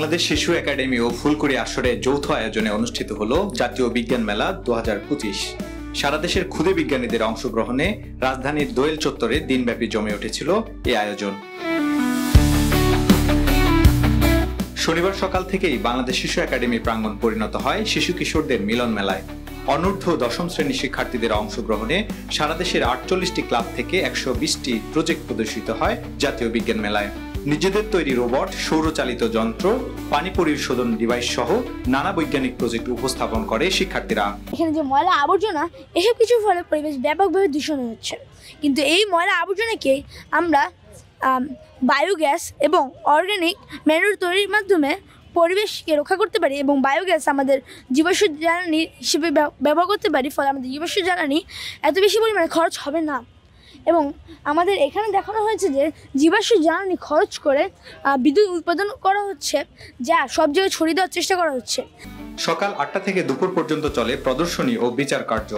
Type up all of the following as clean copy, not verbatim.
বাংলাদেশ শিশু একাডেমি ও ফুলকুড়ি আসরে যৌথ আয়োজনে অনুষ্ঠিত হলো জাতীয় বিজ্ঞান মেলা 2025। সারা দেশের ক্ষুদে বিজ্ঞানীদের অংশগ্রহণে রাজধানীর দোয়েল চত্বরে দিনব্যাপী জমে উঠেছিল এই আয়োজন। শনিবার সকাল থেকেই বাংলাদেশ শিশু একাডেমি প্রাঙ্গণ পরিণত হয় শিশু কিশোরদের মিলন মেলায়। অনূর্ধ্ব দশম শ্রেণী শিক্ষার্থীদের অংশগ্রহণে সারা দেশের 48টি ক্লাব থেকে 120টি প্রজেক্ট প্রদর্শিত হয় জাতীয় বিজ্ঞান মেলায়। নিজেদের তৈরি রোবট, সৌরচালিত যন্ত্র, পানি পরিশোধন ডিভাইস সহ নানা বৈজ্ঞানিক প্রজেক্ট উপস্থাপন করে শিক্ষার্থীরা। এখানে যে ময়লা আবর্জনা এসব কিছুর ফলে পরিবেশ ব্যাপকভাবে দূষণ হচ্ছে, কিন্তু এই ময়লা আবর্জনাকে আমরা বায়োগ্যাস এবং অর্গানিক ম্যানুর তৈরির মাধ্যমে পরিবেশকে রক্ষা করতে পারি এবং বায়োগ্যাস আমাদের জীবাশ্ম জ্বালানি হিসেবে ব্যবহার করতে পারি। ফলে আমাদের জীবাশ্ম জ্বালানি এত বেশি পরিমাণে খরচ হবে না। এবং আমাদের এখানে দেখানো হয়েছে যে জীবাশ্ম জ্বালানি খরচ করে বিদ্যুৎ উৎপাদন করা হচ্ছে, যা সব জায়গায় ছড়িয়ে দেওয়ার চেষ্টা করা হচ্ছে। সকাল 8টা থেকে দুপুর পর্যন্ত চলে প্রদর্শনী ও বিচার কার্য।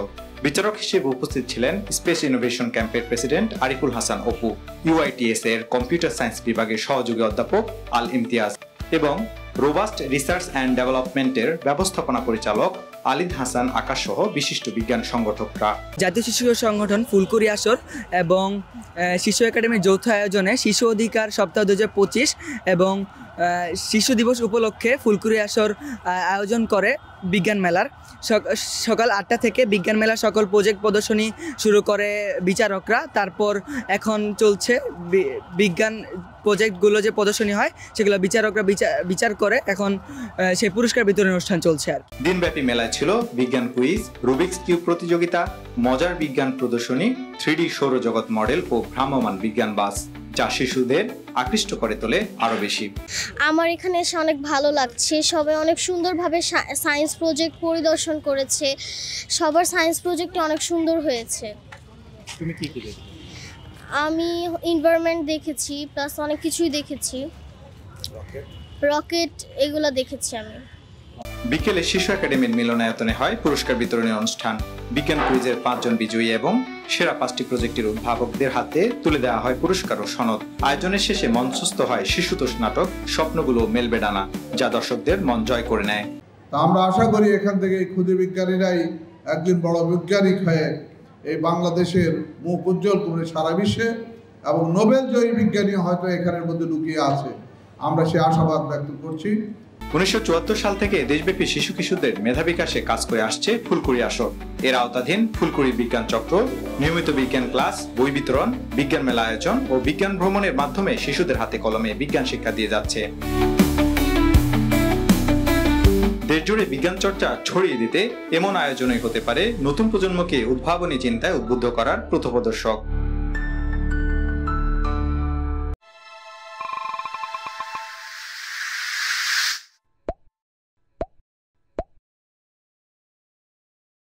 বিচারক হিসেবে উপস্থিত ছিলেন স্পেস ইনোভেশন ক্যাম্পের প্রেসিডেন্ট আরিফুল হাসান অপু, UITS এর কম্পিউটার সায়েন্স বিভাগের সহযোগী অধ্যাপক আল ইমতিয়াজ এবং রোবাস্ট রিসার্চ অ্যান্ড ডেভেলপমেন্টের ব্যবস্থাপনা পরিচালক আলিদ হাসান আকাশ সহ বিশিষ্ট বিজ্ঞান সংগঠকরা। জাতীয় শিশু সংগঠন ফুলকুড়ি আসর এবং শিশু একাডেমির যৌথ আয়োজনে শিশু অধিকার সপ্তাহ 2025 এবং শিশু দিবস উপলক্ষে ফুলকুড়ি আসর আয়োজন করে বিজ্ঞান মেলার। সকাল 8টা থেকে বিজ্ঞান মেলার সকল প্রজেক্ট প্রদর্শনী শুরু করে বিচারকরা। তারপর এখন চলছে বিজ্ঞান প্রজেক্টগুলো যে প্রদর্শনী হয় সেগুলো বিচারকরা বিচার করে এখন সেই পুরস্কার বিতরণ অনুষ্ঠান চলছে। আর দিনব্যাপী মেলায় ছিল বিজ্ঞান কুইজ, রুবিক্স কিউব প্রতিযোগিতা, মজার বিজ্ঞান প্রদর্শনী, 3D সৌরজগৎ মডেল ও ভ্রাম্যমাণ বিজ্ঞান বাস, যা শিশুদের আকৃষ্ট করে তোলে আরো বেশি। আমার এখানে এসে অনেক ভালো লাগছে। সবাই অনেক সুন্দরভাবে সায়েন্স প্রজেক্ট পরিদর্শন করেছে। সবার সায়েন্স প্রজেক্টটা অনেক সুন্দর হয়েছে। তুমি কি কি দেখলে? আমি এনভায়রনমেন্ট দেখেছি, প্লাস অনেক কিছুই দেখেছি, রকেট এগুলো দেখেছি আমি। বিকেলে শিশু একাডেমির মিলনায়তনে হয় পুরস্কার বিতরণী অনুষ্ঠান। বিজ্ঞান কুইজের 5 জন বিজয়ী এবং সেরা 5টি প্রজেক্টের উদ্ভাবকদের হাতে তুলে দেওয়া হয় পুরস্কার ও সনদ। আয়োজনের শেষে মঞ্চস্থ হয় শিশুতোষ নাটক স্বপ্নগুলো মেলবে ডানা, যা দর্শকদের মন জয় করে নেয়। আমরা আশা করি এখান থেকে ক্ষুদে বিজ্ঞানীরাই একদিন বড় বৈজ্ঞানিক হয়ে এই বাংলাদেশের মুখ উজ্জ্বল করে সারা বিশ্বে, এবং নোবেল জয়ী বিজ্ঞানী হয়তো এখানের মধ্যে লুকিয়ে আছে। আমরা সে আশাবাদ ব্যক্ত করছি। 1974 সাল থেকে দেশব্যাপী শিশু কিশোরদের মেধা বিকাশে কাজ করে আসছে ফুলকুড়ি আসর। এর আওতাধীন ফুলকুড়ি বিজ্ঞান চক্র নিয়মিত বিজ্ঞান ক্লাস, বই বিতরণ, বিজ্ঞান মেলা আয়োজন ও বিজ্ঞান ভ্রমণের মাধ্যমে শিশুদের হাতে কলমে বিজ্ঞান শিক্ষা দিয়ে যাচ্ছে। দেশজুড়ে বিজ্ঞান চর্চা ছড়িয়ে দিতে এমন আয়োজনই হতে পারে নতুন প্রজন্মকে উদ্ভাবনী চিন্তায় উদ্বুদ্ধ করার পথপ্রদর্শক।